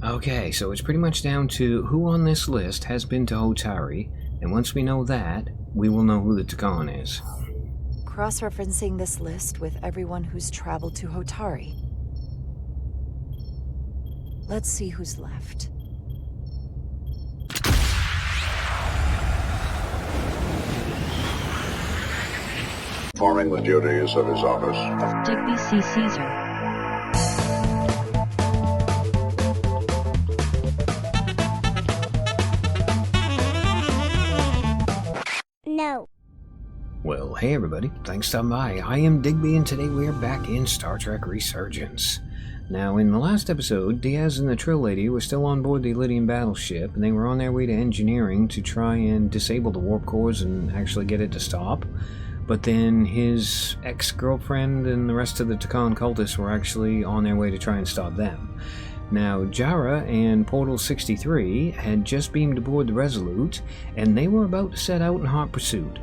Okay, so it's pretty much down to who on this list has been to Hotari, and once we know that, we will know who the Takan is. Cross-referencing this list with everyone who's traveled to Hotari. Let's see who's left. Performing the duties of his office. Digby C. Caesar. No. Well, hey everybody, thanks for stopping by. I am Digby, and today we are back in Star Trek Resurgence. Now, in the last episode, Diaz and the Trill Lady were still on board the Elydian battleship, and they were on their way to engineering to try and disable the warp cores and actually get it to stop. But then his ex-girlfriend and the rest of the Takan cultists were actually on their way to try and stop them. Now, Jara and Portal 63 had just beamed aboard the Resolute, and they were about to set out in hot pursuit.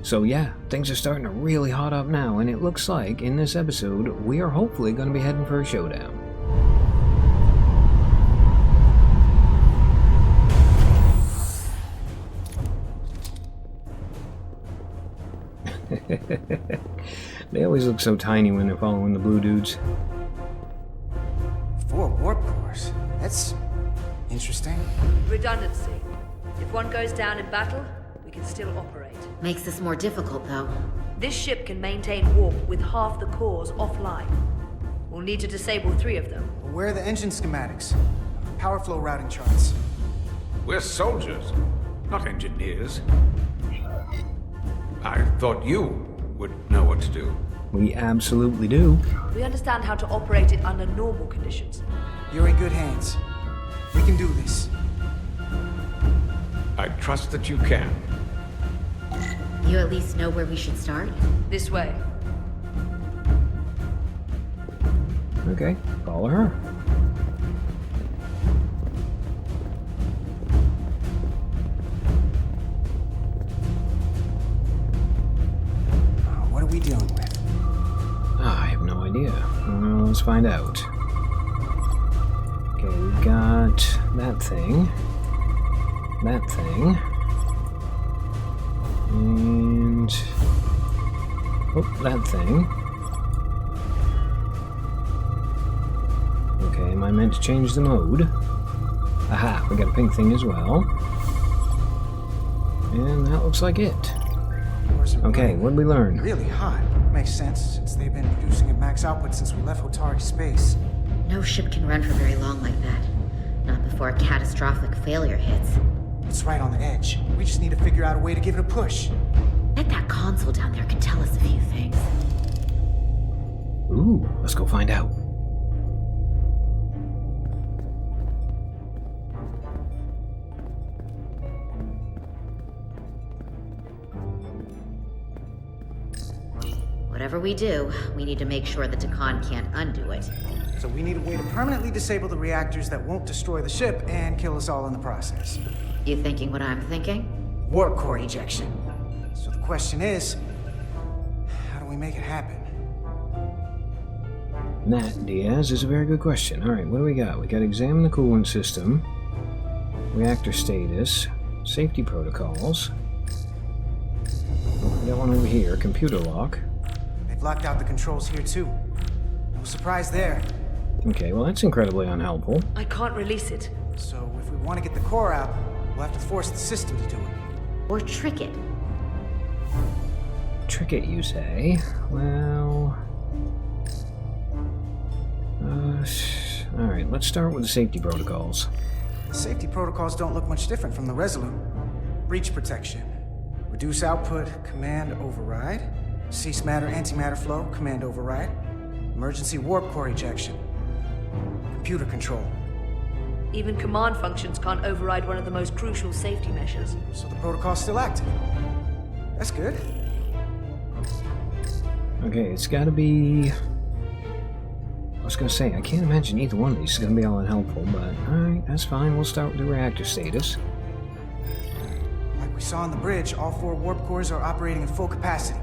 So yeah, things are starting to really hot up now, and it looks like, in this episode, we are hopefully going to be heading for a showdown. They always look so tiny when they're following the blue dudes. 4 warp cores. That's interesting. Redundancy. If one goes down in battle, we can still operate. Makes this more difficult, though. This ship can maintain warp with half the cores offline. We'll need to disable 3 of them. Where are the engine schematics? Power flow routing charts. We're soldiers, not engineers. I thought you would know what to do. We absolutely do. We understand how to operate it under normal conditions. You're in good hands. We can do this. I trust that you can. You at least know where we should start? This way. Okay, follow her. What are we dealing with? I have no idea. Well, let's find out. Okay, we've got that thing. That thing. And... oh, that thing. Okay, am I meant to change the mode? Aha, we got a pink thing as well. And that looks like it. Okay, what did we learn? Really hot. Makes sense, since they've been producing at max output since we left Hotari space. No ship can run for very long like that. Not before a catastrophic failure hits. It's right on the edge. We just need to figure out a way to give it a push. Bet that console down there could tell us a few things. Ooh, let's go find out. Whatever we do, we need to make sure the Takan can't undo it. So we need a way to permanently disable the reactors that won't destroy the ship and kill us all in the process. You thinking what I'm thinking? Warp core ejection. So the question is, how do we make it happen? That, Diaz, is a very good question. Alright, what do we got? We got to examine the coolant system, reactor status, safety protocols. We got one over here, computer lock. They've locked out the controls here too. No surprise there. Okay, well that's incredibly unhelpful. I can't release it. So if we want to get the core out, we'll have to force the system to do it. Or trick it. Trick it, you say? Well... alright, let's start with the safety protocols. The safety protocols don't look much different from the Resolute. Breach protection. Reduce output, command override. Cease matter, antimatter flow, command override. Emergency warp core ejection. Computer control. Even command functions can't override one of the most crucial safety measures. So the protocol's still active. That's good. Okay, it's gotta be... I was gonna say, I can't imagine either one of these is gonna be all unhelpful, but alright, that's fine. We'll start with the reactor status. Like we saw on the bridge, all 4 warp cores are operating at full capacity.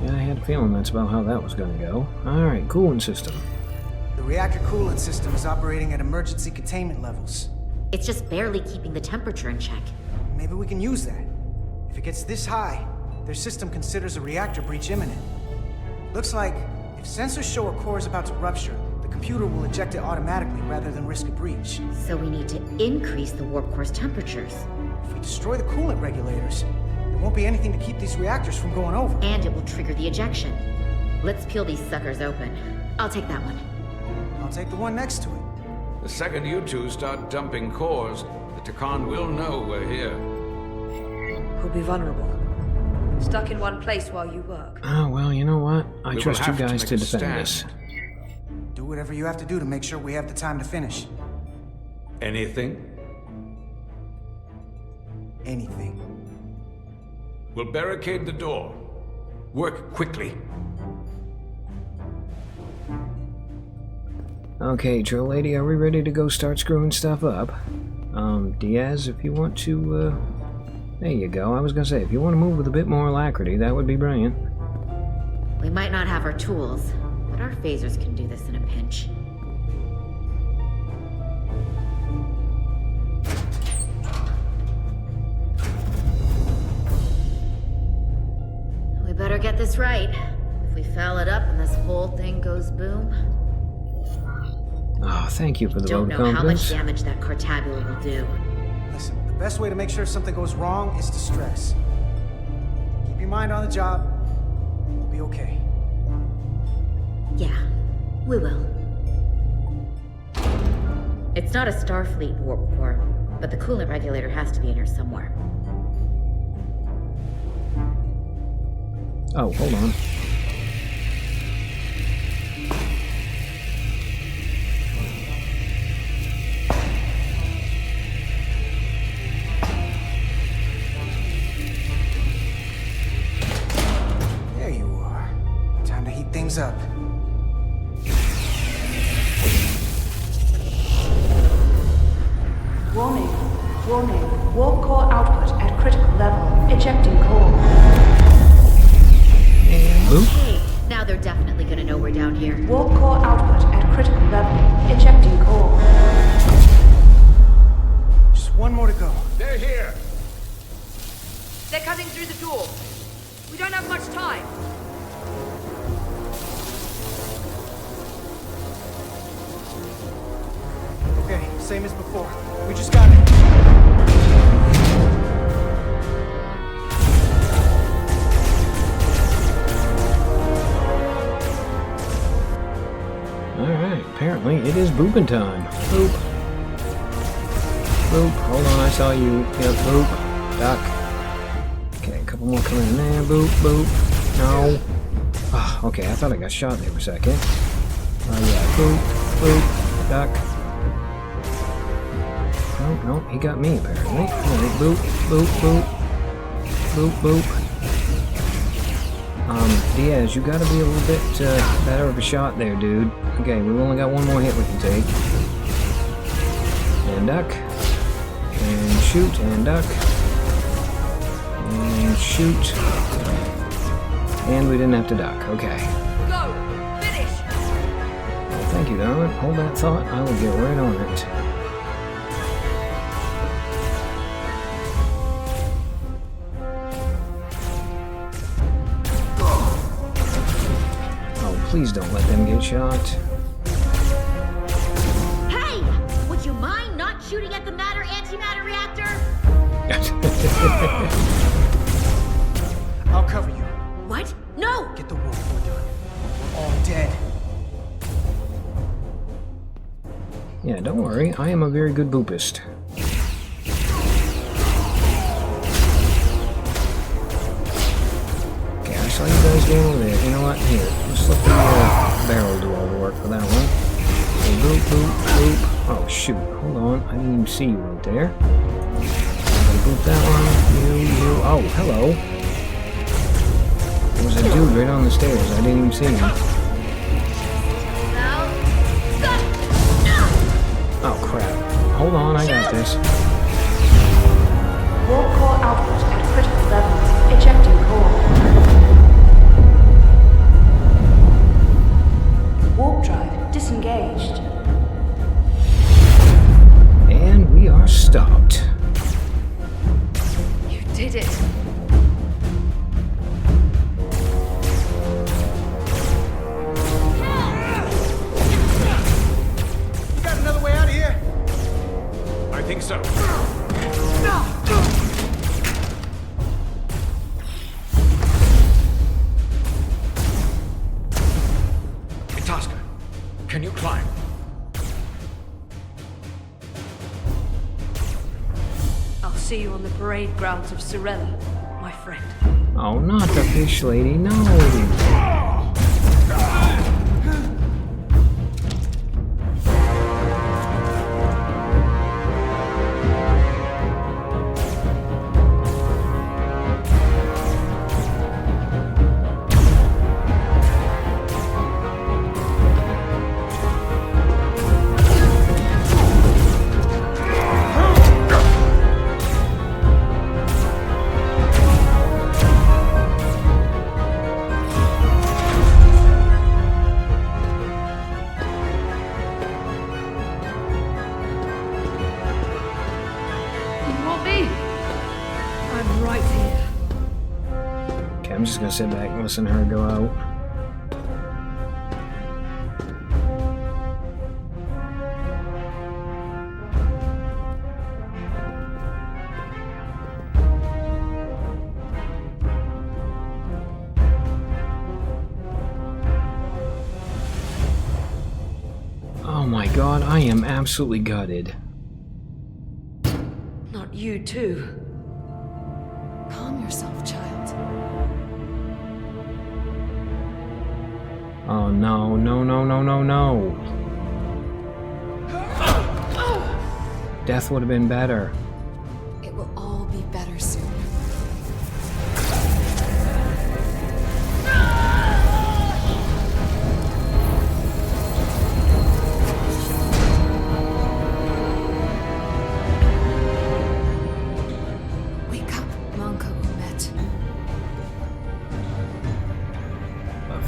Yeah, I had a feeling that's about how that was gonna go. Alright, cooling system. The reactor coolant system is operating at emergency containment levels. It's just barely keeping the temperature in check. Maybe we can use that. If it gets this high, their system considers a reactor breach imminent. Looks like if sensors show a core is about to rupture, the computer will eject it automatically rather than risk a breach. So we need to increase the warp core's temperatures. If we destroy the coolant regulators, there won't be anything to keep these reactors from going over. And it will trigger the ejection. Let's peel these suckers open. I'll take that one. I'll take the one next to it. The second you two start dumping cores, the Takan will know we're here. We'll be vulnerable. Stuck in one place while you work. Oh, well, you know what? I We trust will you have to guys make to a defend stand. us. Do whatever you have to do to make sure we have the time to finish. Anything? Anything. We'll barricade the door. Work quickly. Okay, Drill Lady, are we ready to go start screwing stuff up? Diaz, if you want to, there you go. I was gonna say, if you want to move with a bit more alacrity, that would be brilliant. We might not have our tools, but our phasers can do this in a pinch. We better get this right. If we foul it up and this whole thing goes boom, Oh, thank you for the don't vote of know how much confidence. damage that Cartabula will do. Listen, the best way to make sure something goes wrong is to stress. Keep your mind on the job. We'll be okay. Yeah, we will. It's not a Starfleet warp core, but the coolant regulator has to be in here somewhere. Oh, hold on. There you are. Time to heat things up. Warning. Warning. Warp core output at critical level. Ejecting core. And boop. Hey, now they're definitely gonna know we're down here. Warp core output at critical level. Ejecting core. Just one more to go. They're here! They're cutting through the door. We don't have much time. Okay, same as before. We just got it. Alright, apparently it is booping time. Boop. Boop. Hold on, I saw you. Yep, boop. Duck. Okay, a couple more coming in there. Boop, boop. No. Ah, okay, I thought I got shot there for a second. Oh yeah, boop, boop, duck. No, he got me apparently. Alright, boop, boop, boop. Boop, boop. Diaz, you gotta be a little bit better of a shot there, dude. Okay, we've only got one more hit we can take. And duck. And shoot, and duck. And shoot. And we didn't have to duck. Okay. Go! Finish! Well, thank you, darling. Hold that thought. I will get right on it. Please don't let them get shot. Hey! Would you mind not shooting at the matter-antimatter reactor? I'll cover you. What? No! Get the warp core done. We're all dead. Yeah, don't worry. I am a very good boopist. Okay, I saw you guys going over there. You know what? Here, let's let the barrel do all the work for that one. Okay, boop, boop, boop. Oh, shoot. Hold on. I didn't even see you right there. Gotta boop that one. You. Oh, hello. There was a dude right on the stairs. I didn't even see him. Oh, crap. Hold on. I got this. Warp core output at critical level. Ejecting core. Warp drive disengaged. stopped. You did it. You got another way out of here? I think so. Itasca, can you climb? I'll see you on the parade grounds of Sorella, my friend. Oh, not the fish lady, no. I'm right here. Okay, I'm just gonna sit back and listen to her go out. Oh my god, I am absolutely gutted. Not you too. Calm yourself, child. Oh no, no, no, no, no, no. Death would have been better. It will all be better soon.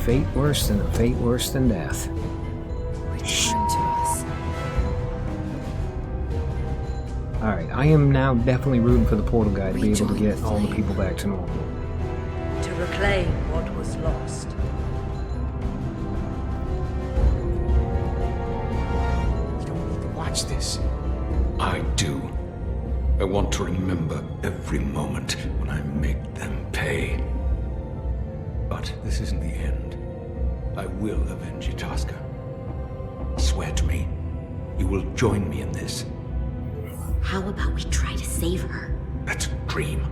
Fate worse than a fate worse than death. Return to us. Alright, I am now definitely rooting for the portal guy to be able to get all the people back to normal. To reclaim what was lost. You don't need to watch this. I do. I want to remember every moment when I make them pay. But this isn't the end. I will avenge Itasca. Swear to me, you will join me in this. How about we try to save her? That's a dream.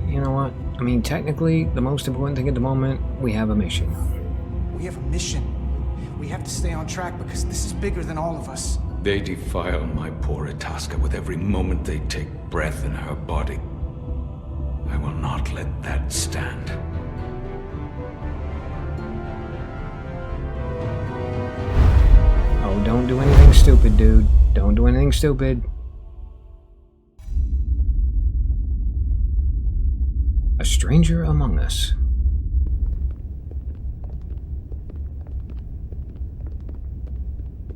You know what? I mean, technically, the most important thing at the moment, we have a mission. We have a mission. We have to stay on track because this is bigger than all of us. They defile my poor Itasca with every moment they take breath in her body. I will not let that stand. Oh, don't do anything stupid, dude. Don't do anything stupid. A stranger among us.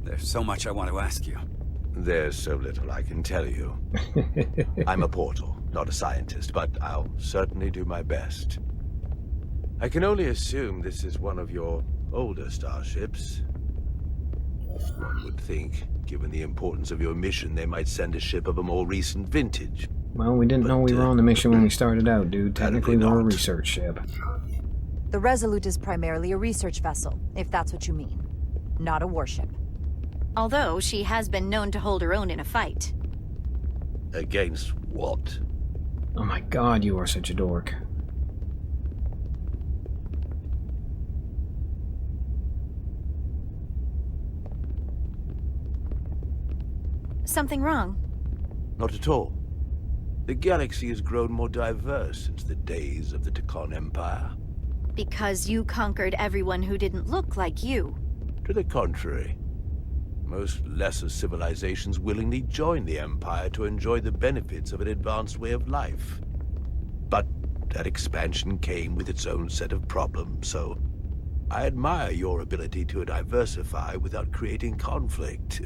There's so much I want to ask you. There's so little I can tell you. I'm a portal, not a scientist, but I'll certainly do my best. I can only assume this is one of your older starships. One would think, given the importance of your mission, they might send a ship of a more recent vintage. Well, we didn't know we were on the mission when we started out, dude. Technically, we're a research ship. The Resolute is primarily a research vessel, if that's what you mean. Not a warship. Although she has been known to hold her own in a fight. Against what? Oh my god, you are such a dork. Something wrong? Not at all. The galaxy has grown more diverse since the days of the Tekon Empire. Because you conquered everyone who didn't look like you. To the contrary. Most lesser civilizations willingly join the Empire to enjoy the benefits of an advanced way of life. But that expansion came with its own set of problems, so I admire your ability to diversify without creating conflict.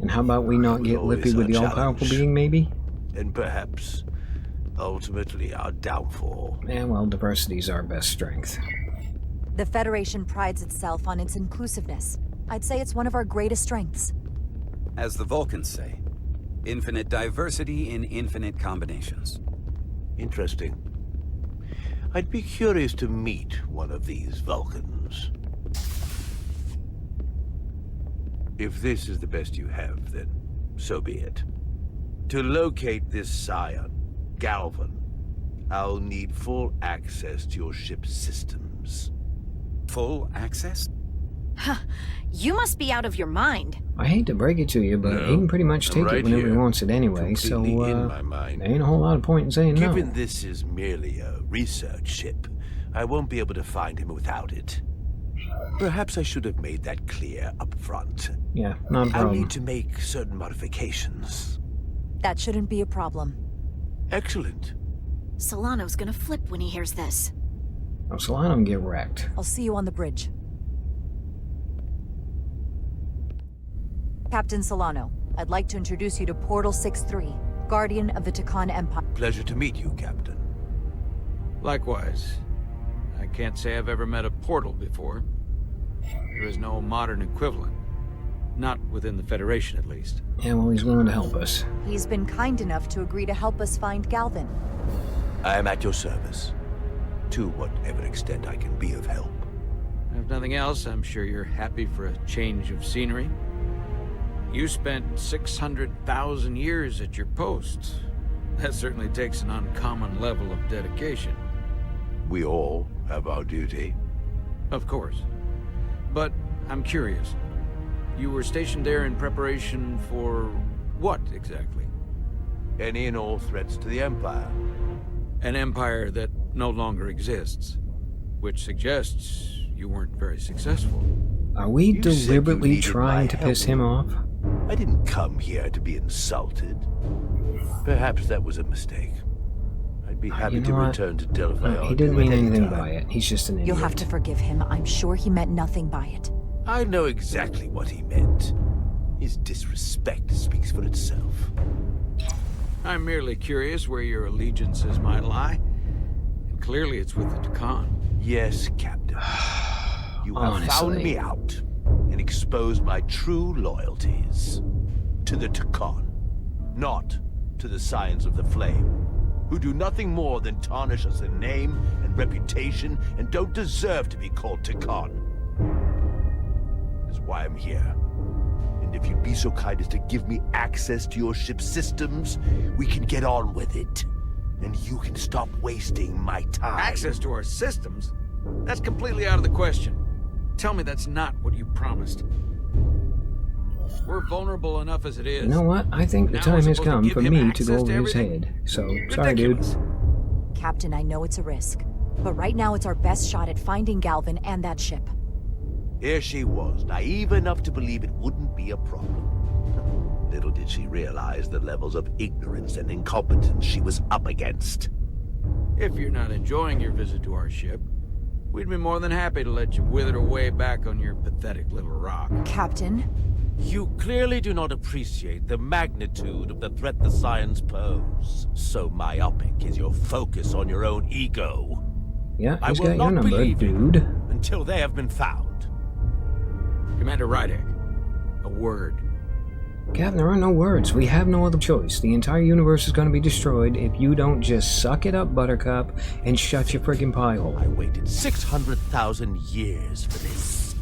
And how about we not get lippy with the all-powerful being, maybe? And perhaps, ultimately, our downfall. Yeah, well, diversity's our best strength. The Federation prides itself on its inclusiveness. I'd say it's one of our greatest strengths. As the Vulcans say, infinite diversity in infinite combinations. Interesting. I'd be curious to meet one of these Vulcans. If this is the best you have, then so be it. To locate this scion, Galvin, I'll need full access to your ship's systems. Full access? Huh. You must be out of your mind. I hate to break it to you, but he can pretty much take it whenever he wants it anyway, so in my mind. there ain't a whole lot of point in saying no. Given this is merely a research ship, I won't be able to find him without it. Perhaps I should have made that clear up front. Yeah, not a problem. I'll need to make certain modifications. That shouldn't be a problem. Excellent. Solano's gonna flip when he hears this. Oh, Solano can get wrecked. I'll see you on the bridge. Captain Solano, I'd like to introduce you to Portal 6-3, Guardian of the Takan Empire. Pleasure to meet you, Captain. Likewise. I can't say I've ever met a portal before. There is no modern equivalent. Not within the Federation, at least. Yeah, well, he's willing to help us. He's been kind enough to agree to help us find Galvin. I am at your service. To whatever extent I can be of help. If nothing else, I'm sure you're happy for a change of scenery. You spent 600,000 years at your post. That certainly takes an uncommon level of dedication. We all have our duty. Of course. But I'm curious. You were stationed there in preparation for what, exactly? Any and all threats to the Empire. An empire that no longer exists. Which suggests you weren't very successful. Are we deliberately trying to piss him off? I didn't come here to be insulted. Perhaps that was a mistake. I'd be happy to return to Delphi. He didn't mean anything by it. He's just an idiot. You'll have to forgive him. I'm sure he meant nothing by it. I know exactly what he meant. His disrespect speaks for itself. I'm merely curious where your allegiances might lie. And clearly it's with the Takan. Yes, Captain. You have found me out and exposed my true loyalties to the Takan, not to the Scions of the Flame, who do nothing more than tarnish us in name and reputation and don't deserve to be called Takan. That's why I'm here. And if you'd be so kind as to give me access to your ship's systems, we can get on with it. And you can stop wasting my time. Access to our systems? That's completely out of the question. Tell me that's not what you promised. We're vulnerable enough as it is. You know what? I think the time has come for me to go over his head. So, sorry, dude. Captain, I know it's a risk. But right now it's our best shot at finding Galvin and that ship. Here she was, naive enough to believe it wouldn't be a problem. Little did she realize the levels of ignorance and incompetence she was up against. If you're not enjoying your visit to our ship, we'd be more than happy to let you wither away back on your pathetic little rock. Captain? You clearly do not appreciate the magnitude of the threat the Scions pose. So myopic is your focus on your own ego. Yeah, I he's will got your not number, believe dude. it until they have been found. Commander Rydek, a word. Captain, there are no words. We have no other choice. The entire universe is going to be destroyed if you don't just suck it up, Buttercup, and shut your friggin' pie hole. I waited 600,000 years for this.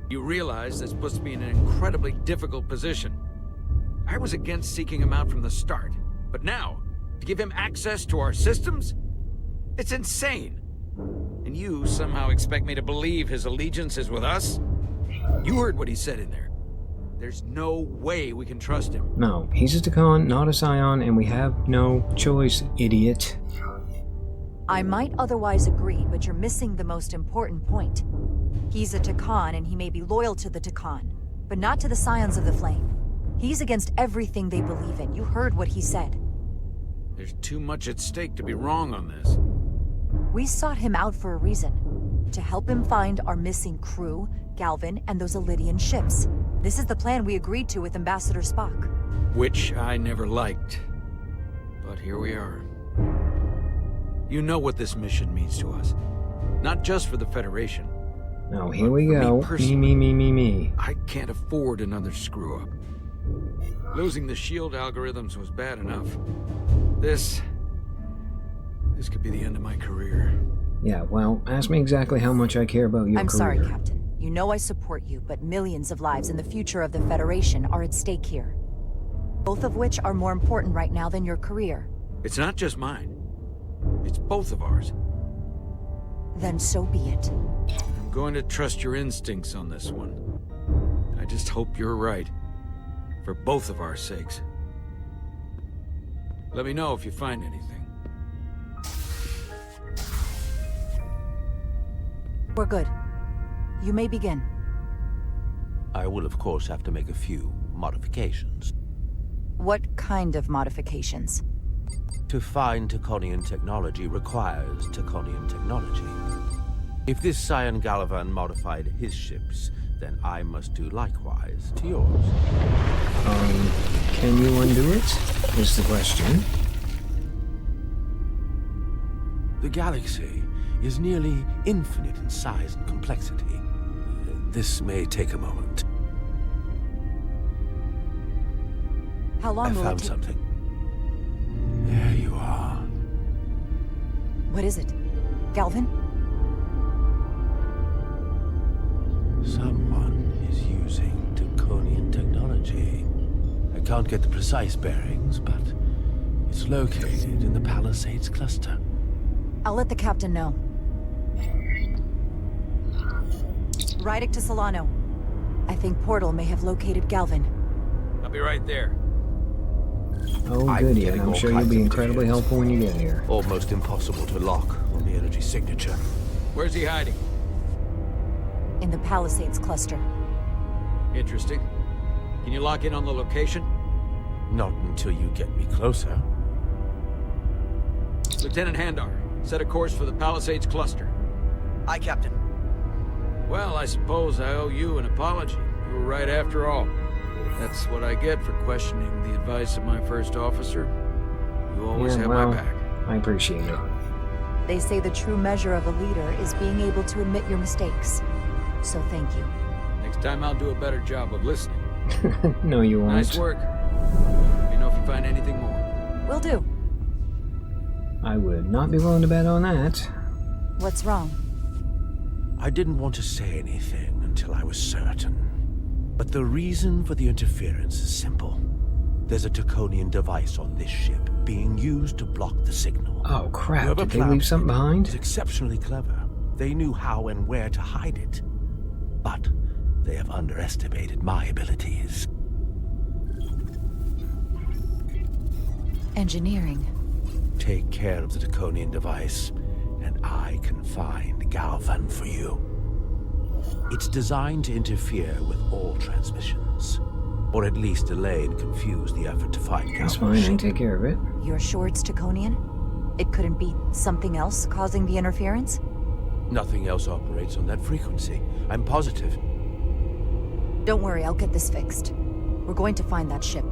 You realize this puts me in an incredibly difficult position. I was against seeking him out from the start, but now, to give him access to our systems? It's insane. And you somehow expect me to believe his allegiance is with us? You heard what he said in there. There's no way we can trust him. No, he's a Takan, not a Scion, and we have no choice, idiot. I might otherwise agree, but you're missing the most important point. He's a Takan, and he may be loyal to the Takan, but not to the Scions of the Flame. He's against everything they believe in. You heard what he said. There's too much at stake to be wrong on this. We sought him out for a reason. To help him find our missing crew, Galvin, and those Elydian ships. This is the plan we agreed to with Ambassador Spock. Which I never liked. But here we are. You know what this mission means to us. Not just for the Federation. Oh, here we go. Me. I can't afford another screw-up. Losing the shield algorithms was bad enough. This could be the end of my career. Yeah, well, ask me exactly how much I care about your career. I'm sorry, Captain. You know I support you, but millions of lives and the future of the Federation are at stake here. Both of which are more important right now than your career. It's not just mine. It's both of ours. Then so be it. I'm going to trust your instincts on this one. I just hope you're right. For both of our sakes. Let me know if you find anything. We're good. You may begin. I will, of course, have to make a few modifications. What kind of modifications? To find Taconian technology requires Taconian technology. If this Scion Gallivan modified his ships, then I must do likewise to yours. Can you undo it? Is the question. The galaxy is nearly infinite in size and complexity. This may take a moment. How long will it take? I found something. There you are. What is it? Galvin? Someone is using Taconian technology. I can't get the precise bearings, but it's located in the Palisades cluster. I'll let the captain know. Rydek to Solano. I think Portal may have located Galvin. I'll be right there. Oh, goody, and I'm sure you'll be incredibly helpful when you get here. Almost impossible to lock on the energy signature. Where's he hiding? In the Palisades cluster. Interesting. Can you lock in on the location? Not until you get me closer. Lieutenant Handar, set a course for the Palisades cluster. Aye, Captain. Well, I suppose I owe you an apology. You were right after all. That's what I get for questioning the advice of my first officer. You always have my back. I appreciate it. They say the true measure of a leader is being able to admit your mistakes. So thank you. Next time I'll do a better job of listening. No, you won't. Nice work. Let me know if you find anything more. Will do. I would not be willing to bet on that. What's wrong? I didn't want to say anything until I was certain. But the reason for the interference is simple. There's a Taconian device on this ship being used to block the signal. Oh crap, Whoever did they leave something behind? is exceptionally clever. They knew how and where to hide it. But they have underestimated my abilities. Engineering. Take care of the Taconian device, and I can find Galvan for you. It's designed to interfere with all transmissions, or at least delay and confuse the effort to find Galvan. That's fine, I can take care of it. You're sure it's Taconian? It couldn't be something else causing the interference? Nothing else operates on that frequency. I'm positive. Don't worry, I'll get this fixed. We're going to find that ship.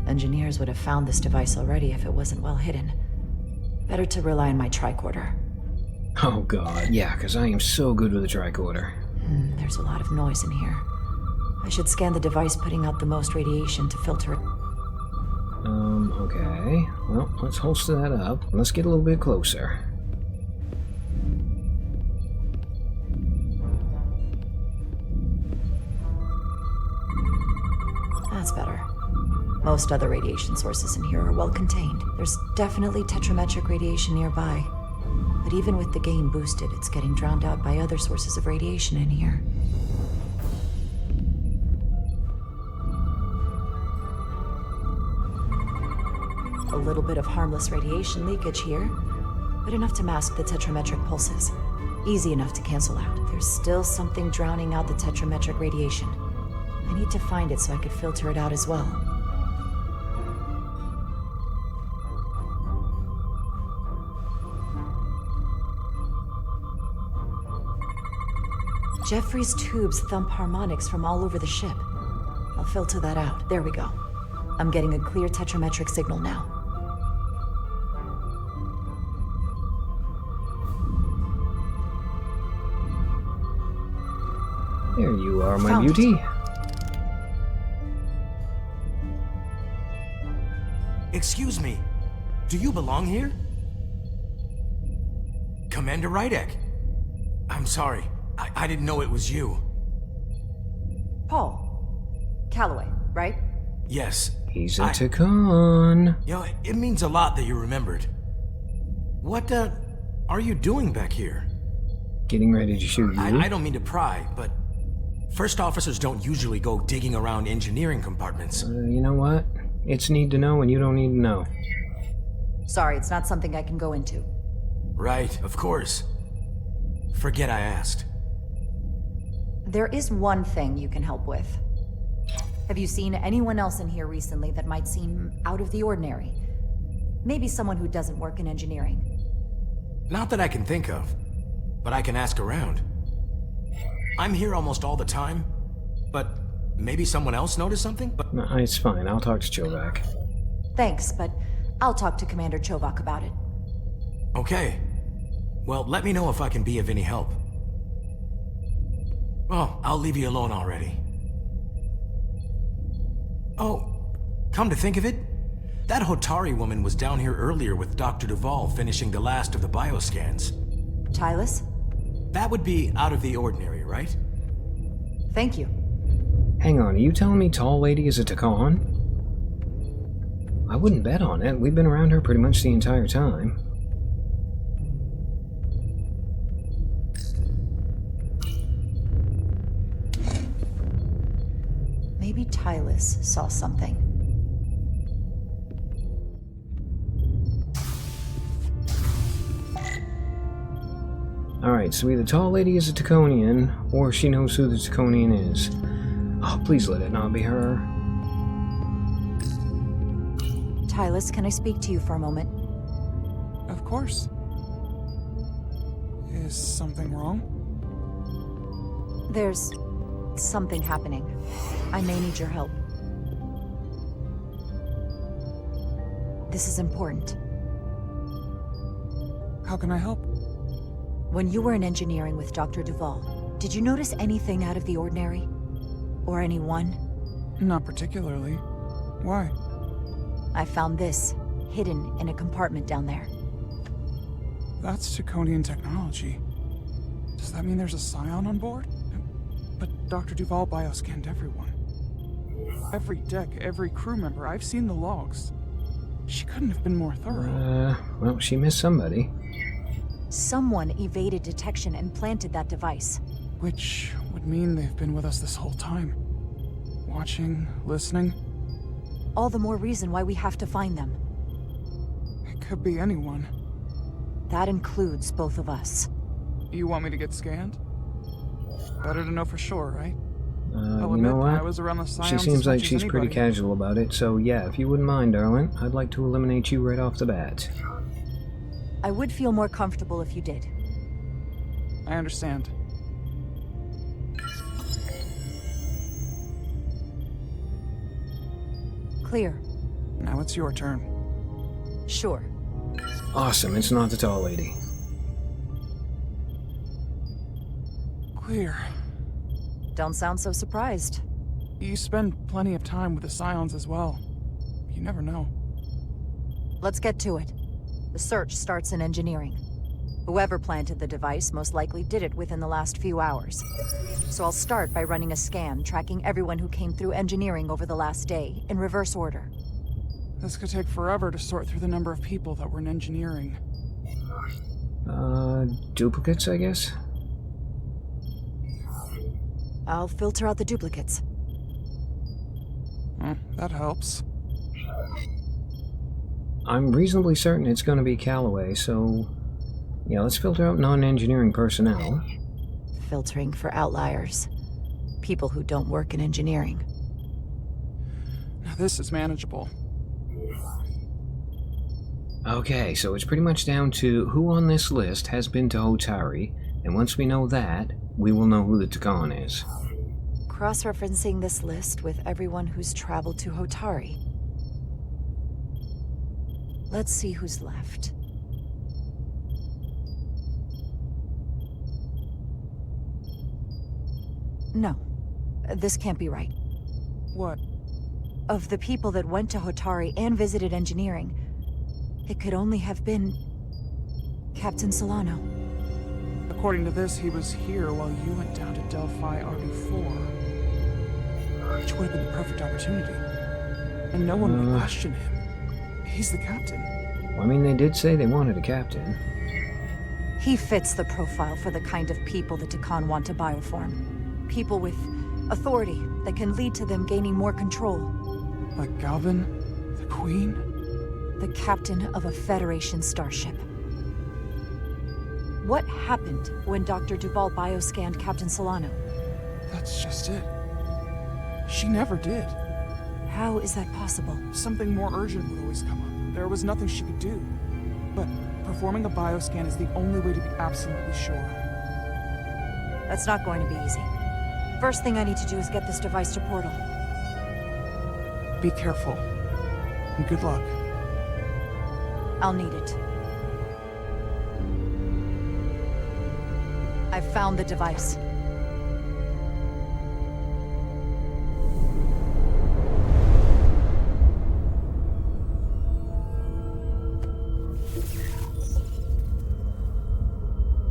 Engineers would have found this device already if it wasn't well hidden. Better to rely on my tricorder. Oh god, yeah, because I am so good with the tricorder. There's a lot of noise in here. I should scan the device putting out the most radiation to filter it. Okay. Well, let's holster that up. Let's get a little bit closer. That's better. Most other radiation sources in here are well contained. There's definitely tetrametric radiation nearby. But even with the gain boosted, it's getting drowned out by other sources of radiation in here. A little bit of harmless radiation leakage here, but enough to mask the tetrametric pulses. Easy enough to cancel out. There's still something drowning out the tetrametric radiation. I need to find it so I could filter it out as well. Jeffrey's tubes thump harmonics from all over the ship. I'll filter that out. There we go. I'm getting a clear tetrametric signal now. There you are, my Found beauty. Excuse me. Do you belong here? Commander Rydek. I'm sorry. I didn't know it was you. Paul. Calloway, right? Yes. He's a Takon. You know, it means a lot that you remembered. What, are you doing back here? Getting ready to shoot you. I don't mean to pry, but first officers don't usually go digging around engineering compartments. You know what? It's need to know and you don't need to know. Sorry, it's not something I can go into. Right, of course. Forget I asked. There is one thing you can help with. Have you seen anyone else in here recently that might seem out of the ordinary? Maybe someone who doesn't work in engineering. Not that I can think of, but I can ask around. I'm here almost all the time, but maybe someone else noticed something? No, it's fine. I'll talk to Chovak. Thanks, but I'll talk to Commander Chovak about it. Okay. Well, let me know if I can be of any help. Oh, I'll leave you alone already. Oh, come to think of it, that Hotari woman was down here earlier with Dr. Duvall finishing the last of the bioscans. Tylus? That would be out of the ordinary, right? Thank you. Hang on, are you telling me Tall Lady is a Takon? I wouldn't bet on it. We've been around her pretty much the entire time. Maybe Tylus saw something. Alright, so either Tall Lady is a Takonian, or she knows who the Takonian is. Oh, please let it not be her. Tylus, can I speak to you for a moment? Of course. Is something wrong? There's something happening. I may need your help. This is important. How can I help? When you were in engineering with Dr. Duvall, did you notice anything out of the ordinary? Or anyone? Not particularly. Why? I found this, hidden in a compartment down there. That's Takonian technology. Does that mean there's a scion on board? But Dr. Duvall bioscanned everyone. Every deck, every crew member, I've seen the logs. She couldn't have been more thorough. Well, she missed somebody. Someone evaded detection and planted that device. Which would mean they've been with us this whole time. Watching, listening. All the more reason why we have to find them. It could be anyone. That includes both of us. You want me to get scanned? Better to know for sure, right? You know what? I was around the She seems like she's pretty casual about it, so yeah, if you wouldn't mind, darling, I'd like to eliminate you right off the bat. I would feel more comfortable if you did. I understand. Clear. Now it's your turn. Sure. Awesome, it's not the Tall Lady. Clear. Don't sound so surprised. You spend plenty of time with the Scions as well. You never know. Let's get to it. The search starts in engineering. Whoever planted the device most likely did it within the last few hours. So I'll start by running a scan, tracking everyone who came through engineering over the last day, in reverse order. This could take forever to sort through the number of people that were in engineering. Duplicates, I guess? I'll filter out the duplicates. That helps. I'm reasonably certain it's going to be Calloway, so yeah, let's filter out non-engineering personnel. Filtering for outliers. People who don't work in engineering. Now this is manageable. Okay, so it's pretty much down to who on this list has been to Hotari, And once we know that, we will know who the Takan is. Cross-referencing this list with everyone who's traveled to Hotari. Let's see who's left. No, this can't be right. What? Of the people that went to Hotari and visited engineering, it could only have been Captain Solano. According to this, he was here while you went down to Delphi RB4. Which would have been the perfect opportunity. And no one would question him. He's the captain. Well, I mean, they did say they wanted a captain. He fits the profile for the kind of people the Takan want to bioform. People with authority that can lead to them gaining more control. Like Galvin? The Queen? The captain of a Federation starship. What happened when Dr. Duval bioscanned Captain Solano? That's just it. She never did. How is that possible? Something more urgent would always come up. There was nothing she could do. But performing a bioscan is the only way to be absolutely sure. That's not going to be easy. First thing I need to do is get this device to Portal. Be careful. And good luck. I'll need it. I've found the device.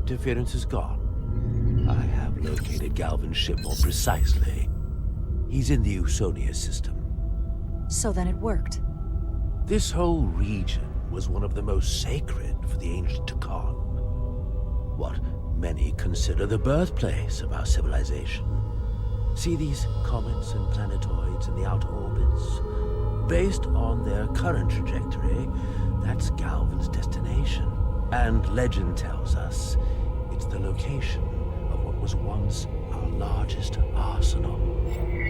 Interference is gone. I have located Galvin's ship more precisely. He's in the U.S.S system. So then it worked. This whole region was one of the most sacred for the ancient Takan. What many consider the birthplace of our civilization. See these comets and planetoids in the outer orbits? Based on their current trajectory, that's Galvin's destination. And legend tells us it's the location of what was once our largest arsenal.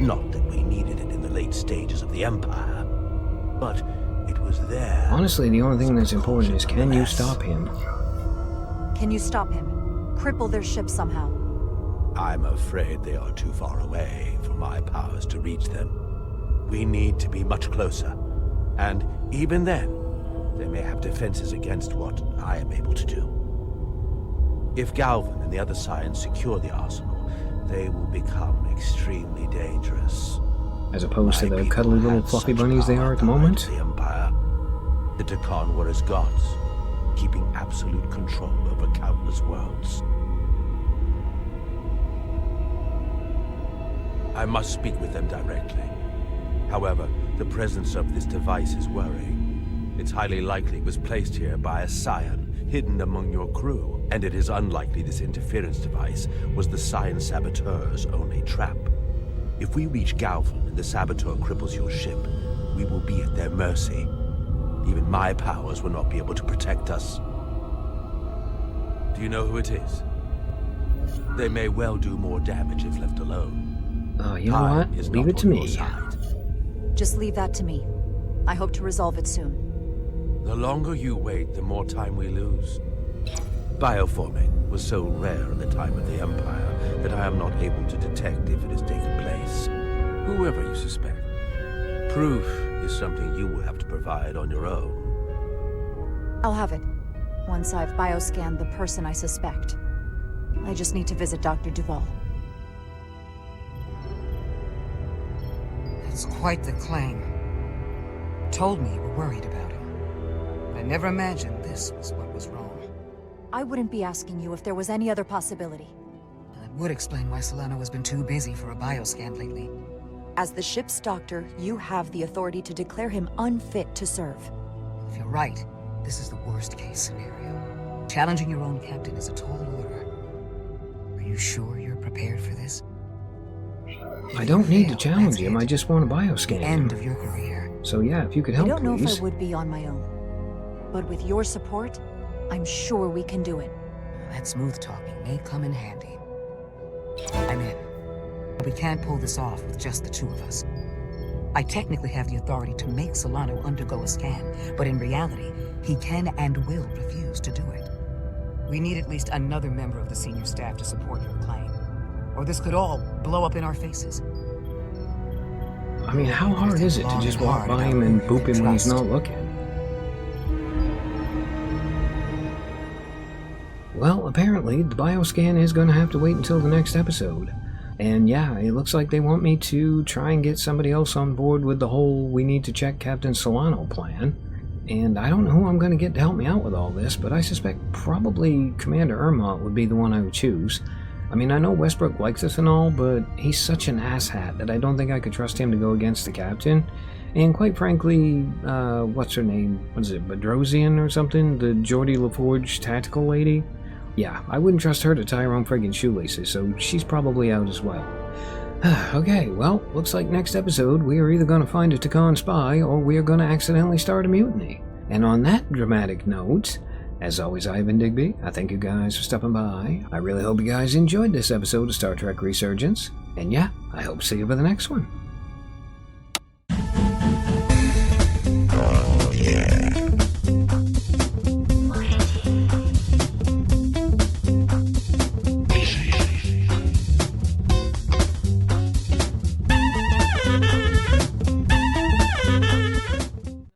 Not that we needed it in the late stages of the Empire, but it was there. Honestly, the only thing that's important is, can you stop him? Can you stop him? Cripple their ship somehow? I'm afraid they are too far away for my powers to reach them. We need to be much closer. And even then, they may have defenses against what I am able to do. If Galvin and the other Scions secure the arsenal, they will become extremely dangerous. As opposed to the cuddly little fluffy bunnies they are at the moment? The Empire. The Takan were as gods, keeping absolute control over countless worlds. I must speak with them directly. However, the presence of this device is worrying. It's highly likely it was placed here by a Scion, hidden among your crew, and it is unlikely this interference device was the Scion saboteur's only trap. If we reach Galvin and the saboteur cripples your ship, we will be at their mercy. Even my powers will not be able to protect us. Do you know who it is? They may well do more damage if left alone. Oh, you know what? Leave it to me. Just leave that to me. I hope to resolve it soon. The longer you wait, the more time we lose. Bioforming was so rare at the time of the Empire that I am not able to detect if it has taken place. Whoever you suspect, proof is something you will have to provide on your own. I'll have it, once I've bioscanned the person I suspect. I just need to visit Dr. Duval. That's quite the claim. Told me you were worried about him. But I never imagined this was what was wrong. I wouldn't be asking you if there was any other possibility. That would explain why Solano has been too busy for a bioscan lately. As the ship's doctor, you have the authority to declare him unfit to serve. If you're right, this is the worst-case scenario. Challenging your own captain is a tall order. Are you sure you're prepared for this? I don't need to challenge him, I just want to bioscan him. End of your career. So yeah, if you could help, I don't know please. if I would be on my own. But with your support, I'm sure we can do it. That smooth talking may come in handy. I'm in. But we can't pull this off with just the two of us. I technically have the authority to make Solano undergo a scan, but in reality, he can and will refuse to do it. We need at least another member of the senior staff to support your claim. Or this could all blow up in our faces. I mean, how hard is it to just walk by him and boop him when he's not looking? Well, apparently, the bioscan is going to have to wait until the next episode. And yeah, it looks like they want me to try and get somebody else on board with the whole we need to check Captain Solano plan. And I don't know who I'm going to get to help me out with all this, but I suspect probably Commander Ermont would be the one I would choose. I mean, I know Westbrook likes us and all, but he's such an asshat that I don't think I could trust him to go against the captain. And quite frankly, what's her name? What is it, Bedrosian or something? The Geordie LaForge tactical lady? Yeah, I wouldn't trust her to tie her own friggin' shoelaces, so she's probably out as well. Okay, well, looks like next episode we are either going to find a Takan spy or we are going to accidentally start a mutiny. And on that dramatic note, as always, I've been Digby. I thank you guys for stopping by. I really hope you guys enjoyed this episode of Star Trek Resurgence. And yeah, I hope to see you for the next one. Oh, yeah.